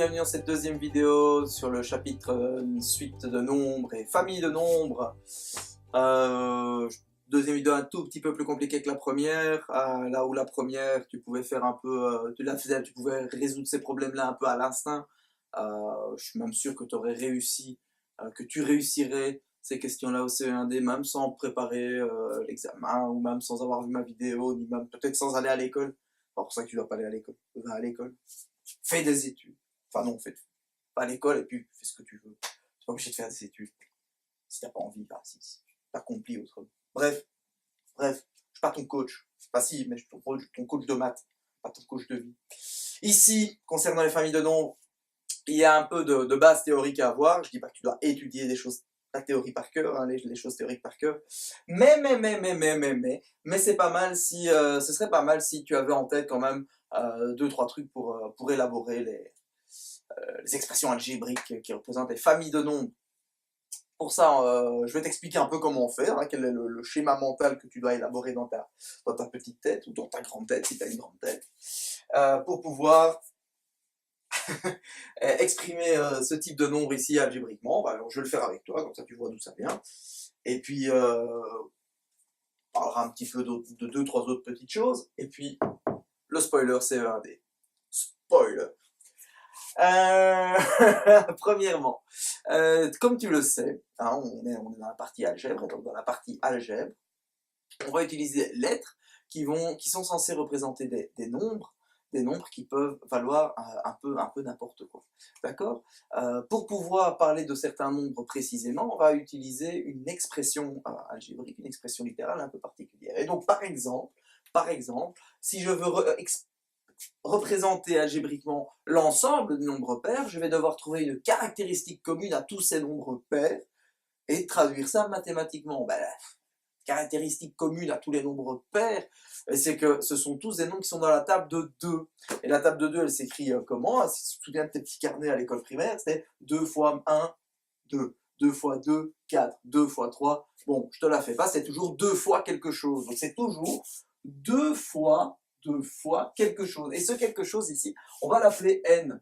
bienvenue dans cette deuxième vidéo sur le chapitre suite de nombres et famille de nombres. Deuxième vidéo un tout petit peu plus compliquée que la première, là où la première tu pouvais faire un peu, tu pouvais résoudre ces problèmes-là un peu à l'instinct. Je suis même sûr que tu aurais réussi, que tu réussirais ces questions-là au CE1D même sans préparer l'examen ou même sans avoir vu ma vidéo, ni même peut-être sans aller à l'école. C'est pour ça que tu dois pas aller à l'école. Va à l'école. Fais des études. Enfin non, fais pas à l'école et puis fais ce que tu veux. Tu n'es pas obligé de faire des études. Si t'as pas envie, bah, si t'accomplis autrement. Bref, je suis pas ton coach. Enfin si, mais je suis ton coach de maths, pas ton coach de vie. Ici, concernant les familles de nombres, il y a un peu de base théorique à avoir. Je dis pas que tu dois étudier des choses, la théorie par cœur, hein, les choses théoriques par cœur. Mais c'est pas mal si, ce serait pas mal si tu avais en tête quand même 2-3 trucs pour élaborer les expressions algébriques qui représentent les familles de nombres. Pour ça, je vais t'expliquer un peu comment on fait, hein, quel est le schéma mental que tu dois élaborer dans ta petite tête, ou dans ta grande tête, si tu as une grande tête, pour pouvoir exprimer ce type de nombre ici algébriquement. Bah, alors, je vais le faire avec toi, comme ça tu vois d'où ça vient. Et puis, on parlera un petit peu de 2-3 autres petites choses. Et puis, le spoiler CE1D. Spoiler. Premièrement, comme tu le sais, hein, on est dans la partie algèbre, et donc dans la partie algèbre, on va utiliser lettres qui sont censées représenter des nombres qui peuvent valoir un peu n'importe quoi. D'accord? Pour pouvoir parler de certains nombres précisément, on va utiliser une expression algébrique, une expression littérale un peu particulière. Et donc, par exemple, si je veux représenter algébriquement l'ensemble des nombres pairs, je vais devoir trouver une caractéristique commune à tous ces nombres pairs et traduire ça mathématiquement. Ben, caractéristique commune à tous les nombres pairs, c'est que ce sont tous des nombres qui sont dans la table de 2. Et la table de 2, elle s'écrit comment? Si tu te souviens de tes petits carnets à l'école primaire, c'était 2 fois 1, 2. 2 fois 2, 4. 2 fois 3. Bon, je te la fais pas, c'est toujours 2 fois quelque chose. Donc c'est toujours 2 fois quelque chose. Et ce quelque chose ici, on va l'appeler n.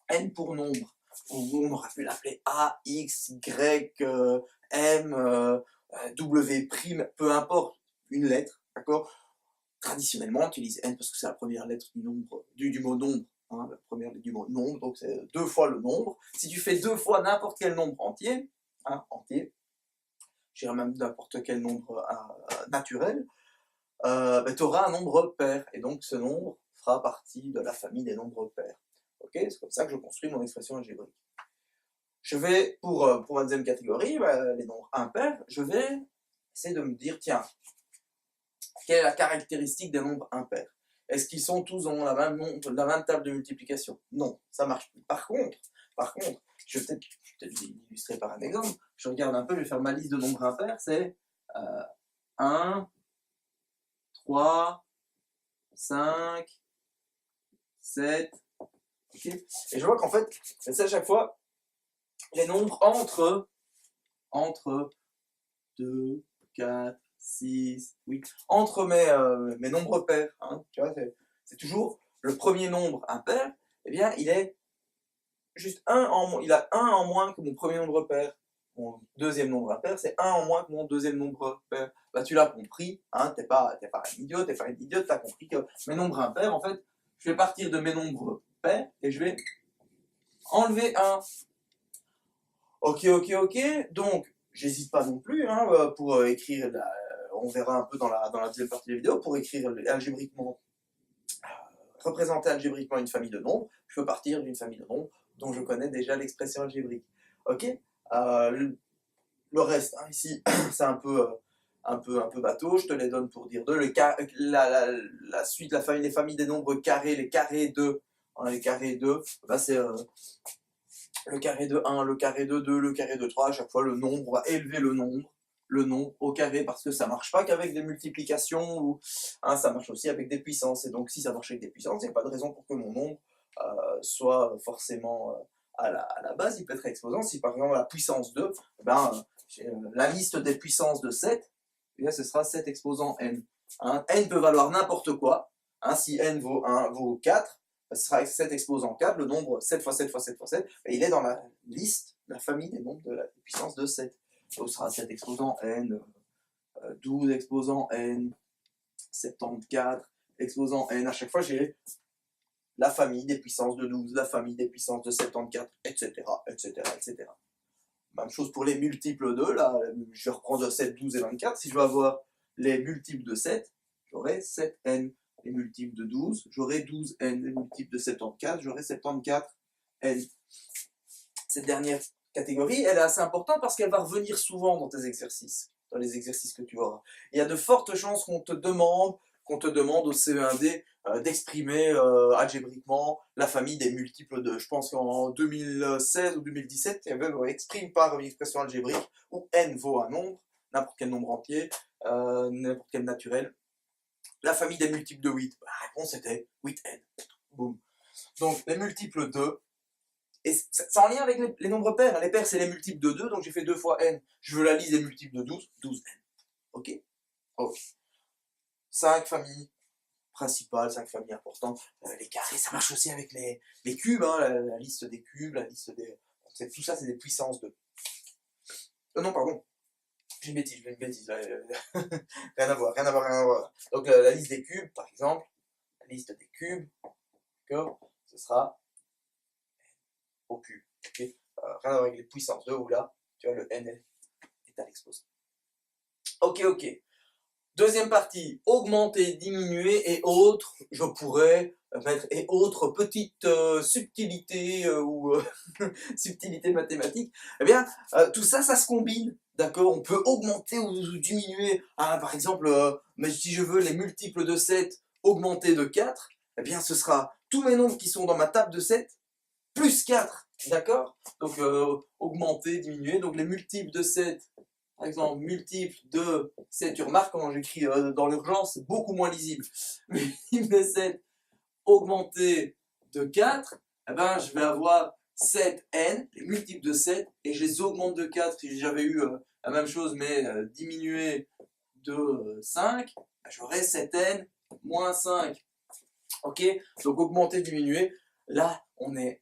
N pour nombre. On aurait pu l'appeler A, X, Y, M, W', peu importe, une lettre, d'accord? Traditionnellement, on utilise N parce que c'est la première lettre du nombre, du mot nombre, hein, la première lettre du mot nombre, donc c'est 2 fois le nombre. Si tu fais 2 fois n'importe quel nombre entier, hein, je dirais même n'importe quel nombre naturel, ben, tu auras un nombre pair, et donc ce nombre fera partie de la famille des nombres pairs. Ok, c'est comme ça que je construis mon expression algébrique. Je vais, pour ma deuxième catégorie, ben, les nombres impairs, je vais essayer de me dire, tiens, quelle est la caractéristique des nombres impairs? Est-ce qu'ils sont tous dans la même table de multiplication? Non, ça marche plus. Par contre, je vais peut-être illustrer par un exemple. Je regarde un peu, je vais faire ma liste de nombres impairs, c'est 1, 3, 5, 7, ok. Et je vois qu'en fait, c'est à chaque fois les nombres entre 2, 4, 6, 8, entre mes nombres pairs, hein, tu vois, c'est toujours le premier nombre impair, eh bien, il est juste il a 1 en moins que mon premier nombre pair. Mon deuxième nombre impair, c'est 1 en moins que mon deuxième nombre pair. Bah, tu l'as compris, hein, t'es pas un idiot, t'es pas une idiote, t'as compris que mes nombres impairs, en fait, je vais partir de mes nombres pairs et je vais enlever 1. Ok, donc, j'hésite pas non plus, hein, pour écrire, on verra un peu dans la deuxième partie de la vidéo, pour écrire algébriquement, représenter algébriquement une famille de nombres, je peux partir d'une famille de nombres dont je connais déjà l'expression algébrique. Ok, le reste, hein, ici, c'est un peu bateau, je te les donne pour dire deux. La suite, les familles des nombres carrés, les carrés de, hein, les carrés de, bah c'est le carré de 1, le carré de 2, le carré de 3, à chaque fois le nombre, on va élever le nombre au carré, parce que ça marche pas qu'avec des multiplications, ou, hein, ça marche aussi avec des puissances, et donc si ça marche avec des puissances, il n'y a pas de raison pour que mon nombre soit forcément à la base, il peut être exposant. Si par exemple la puissance 2, ben, la liste des puissances de 7, eh bien, ce sera 7 exposant n. Hein, n peut valoir n'importe quoi, hein, si n vaut 4, ce sera 7 exposant 4, le nombre 7 fois 7 fois 7 fois 7, et il est dans la liste, la famille des nombres de la puissance de 7. Donc ce sera 7 exposant n, 12 exposant n, 74 exposant n. À chaque fois, j'ai la famille des puissances de 12, la famille des puissances de 74, etc., etc., etc. Même chose pour les multiples de, là, je reprends de 7, 12 et 24. Si je veux avoir les multiples de 7, j'aurai 7n. Les multiples de 12, j'aurai 12n. Les multiples de 74, j'aurai 74n. Cette dernière catégorie, elle est assez importante parce qu'elle va revenir souvent dans tes exercices, dans les exercices que tu auras. Il y a de fortes chances qu'on te demande au CE1D d'exprimer algébriquement la famille des multiples de. Je pense qu'en 2016 ou 2017, il y avait exprime par une expression algébrique où n vaut un nombre, n'importe quel nombre entier, n'importe quel naturel. La famille des multiples de 8, la réponse était 8n. Boum. Donc les multiples de, et c'est en lien avec les nombres pairs. Les pairs, c'est les multiples de 2, donc j'ai fait 2 fois n. Je veux la liste des multiples de 12, 12n. Ok. Ok. 5 familles principales, 5 familles importantes. Les carrés, ça marche aussi avec les cubes, hein, la liste des cubes, la liste des. Tout ça, c'est des puissances de. Non, pardon. J'ai une bêtise. Là. Rien à voir, rien à voir, rien à voir. Donc la liste des cubes, par exemple, la liste des cubes, d'accord, ce sera au cube. Okay, rien à voir avec les puissances de, où là, tu vois, le n est à l'exposé. Ok, ok. Deuxième partie, augmenter, diminuer et autres, je pourrais mettre et autres petites subtilités ou subtilités mathématiques. Eh bien, tout ça, ça se combine, d'accord? On peut augmenter ou diminuer. Ah, par exemple, mais si je veux les multiples de 7 augmenter de 4, eh bien, ce sera tous mes nombres qui sont dans ma table de 7 plus 4, d'accord? Donc, augmenter, diminuer. Donc, les multiples de 7, par exemple, multiple de 7, tu remarques comment j'écris dans l'urgence, c'est beaucoup moins lisible. Multiple de 7 augmenté de 4, eh ben, je vais avoir 7n, les multiples de 7, et je les augmente de 4. Si j'avais eu la même chose, mais diminué de 5, ben, j'aurais 7n moins 5. Ok? Donc augmenter, diminuer, là, on est...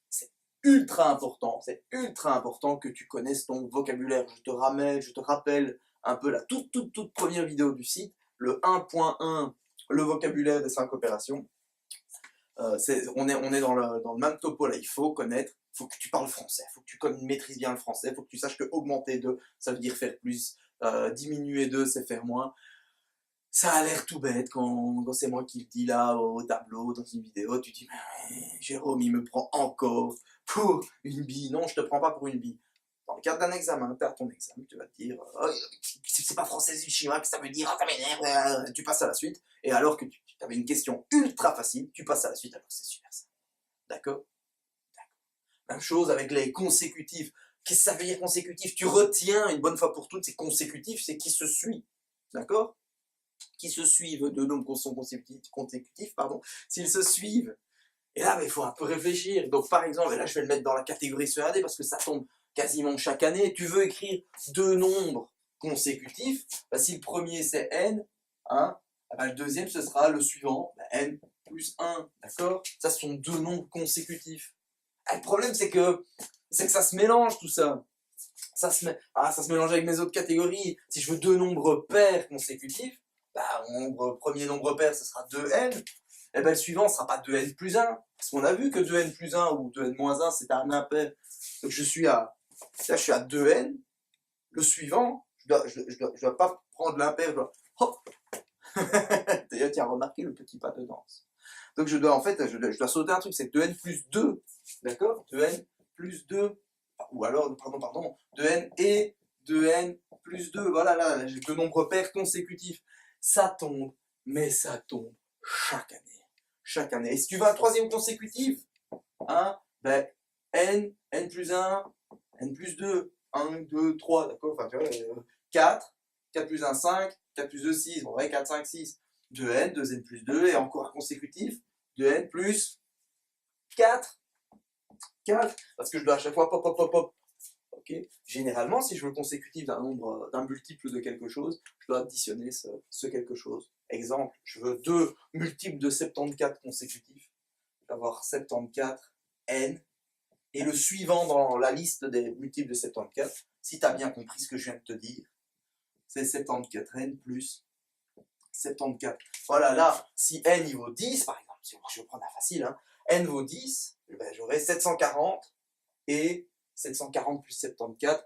c'est ultra important que tu connaisses ton vocabulaire. Je te rappelle un peu la toute première vidéo du site, le 1.1, le vocabulaire des 5 opérations. On est dans le même topo là, il faut connaître, il faut que tu parles français, il faut que tu maîtrises bien le français, il faut que tu saches que augmenter 2, ça veut dire faire plus, diminuer 2, c'est faire moins. Ça a l'air tout bête quand c'est moi qui le dis là au tableau, dans une vidéo, tu dis mais Jérôme il me prend encore pour une bille. Non, je te prends pas pour une bille. Dans le cadre d'un examen, tu as ton examen, tu vas te dire oh, c'est pas français, c'est chinois, que ça veut dire, oh, ça m'énerve, tu passes à la suite. Et alors que tu avais une question ultra facile, tu passes à la suite alors que c'est super simple. D'accord? Même chose avec les consécutifs. Qu'est-ce que ça veut dire consécutif? Tu retiens une bonne fois pour toutes, c'est consécutif, c'est qui se suit. D'accord? Qui se suivent, deux nombres sont consécutifs, pardon, s'ils se suivent. Et là, il faut un peu réfléchir. Donc, par exemple, et là, je vais le mettre dans la catégorie CE1D parce que ça tombe quasiment chaque année. Tu veux écrire deux nombres consécutifs. Bah, si le premier, c'est n, hein, bah, le deuxième, ce sera le suivant, bah, n plus 1. D'accord? Ça, ce sont deux nombres consécutifs. Ah, le problème, c'est que ça se mélange, tout ça. Ça se mélange avec mes autres catégories. Si je veux deux nombres pairs consécutifs, bah, mon premier nombre pair, ce sera 2n. Et ben, le suivant ne sera pas 2n plus 1. Parce qu'on a vu que 2n plus 1 ou 2n moins 1, c'est un impair. Donc je suis à 2n. Le suivant, je dois pas prendre l'impair, je dois hop. Tu as remarqué le petit pas de danse. Donc je dois sauter un truc, c'est 2n plus 2. D'accord? 2n plus 2. Ou alors, pardon, 2n et 2n plus 2. Voilà, là, j'ai deux nombres pairs consécutifs. Ça tombe, mais ça tombe chaque année. Chaque année. Et si tu veux un troisième consécutif, hein, ben, n plus 1, n plus 2, 1, 2, 3, d'accord, enfin, tu vois, 4 plus 1, 5, 4 plus 2, 6, bon, ouais, 4, 5, 6, 2n, 2n plus 2, et encore un consécutif, 2n plus 4, parce que je dois à chaque fois pop. Okay. Généralement, si je veux le consécutif d'un multiple de quelque chose, je dois additionner ce quelque chose. Exemple, je veux deux multiples de 74 consécutifs. avoir 74 n, et le suivant dans la liste des multiples de 74, si tu as bien compris ce que je viens de te dire, c'est 74n plus 74. Voilà, là, si n il vaut 10, par exemple, si je vais prendre un facile, hein, n vaut 10, ben, j'aurai 740, et 740 plus 74,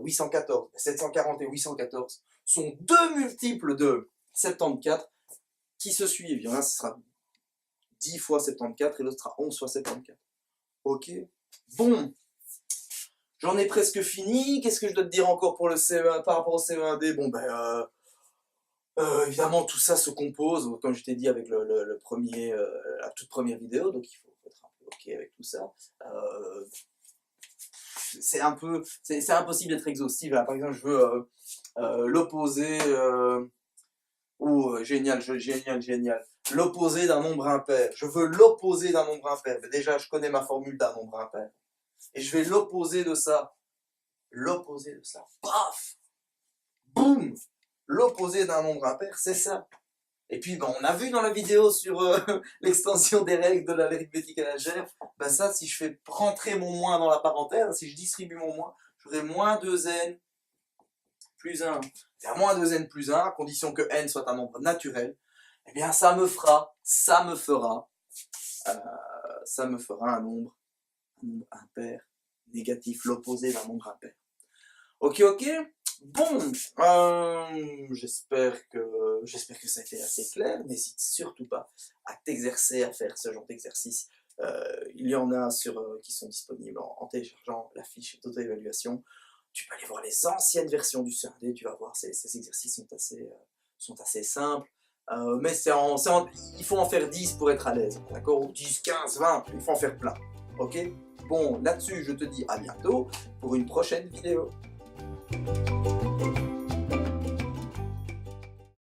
814. 740 et 814 sont deux multiples de 74 qui se suivent. Il y en a, ce sera 10 fois 74 et l'autre sera 11 fois 74. Ok. Bon. J'en ai presque fini. Qu'est-ce que je dois te dire encore pour le CE1 par rapport au CE1D? Bon, ben, évidemment, tout ça se compose, comme je t'ai dit, avec le premier, la toute première vidéo. Donc, il faut être un peu ok avec tout ça. C'est impossible d'être exhaustif. Là, par exemple, je veux l'opposé. Génial, génial. L'opposé d'un nombre impair. Je veux l'opposé d'un nombre impair. Mais déjà, je connais ma formule d'un nombre impair. Et je vais l'opposé de ça. L'opposé de ça. Paf! Boum! L'opposé d'un nombre impair, c'est ça. Et puis, ben, on a vu dans la vidéo sur l'extension des règles de l'arithmétique à l'algèbre, ben ça, si je fais rentrer mon moins dans la parenthèse, si je distribue mon moins, j'aurai moins 2n plus 1. C'est-à-dire moins 2n plus 1, à condition que n soit un nombre naturel. Eh bien, ça me fera un nombre impair négatif, l'opposé d'un nombre impair. Ok. Bon, j'espère que ça a été assez clair. N'hésite surtout pas à t'exercer à faire ce genre d'exercice. Il y en a qui sont disponibles en téléchargeant la fiche d'auto-évaluation. Tu peux aller voir les anciennes versions du CE1D, tu vas voir, ces exercices sont assez simples. Mais il faut en faire 10 pour être à l'aise, d'accord? Ou 10, 15, 20, il faut en faire plein. Ok? Bon, là-dessus, je te dis à bientôt pour une prochaine vidéo.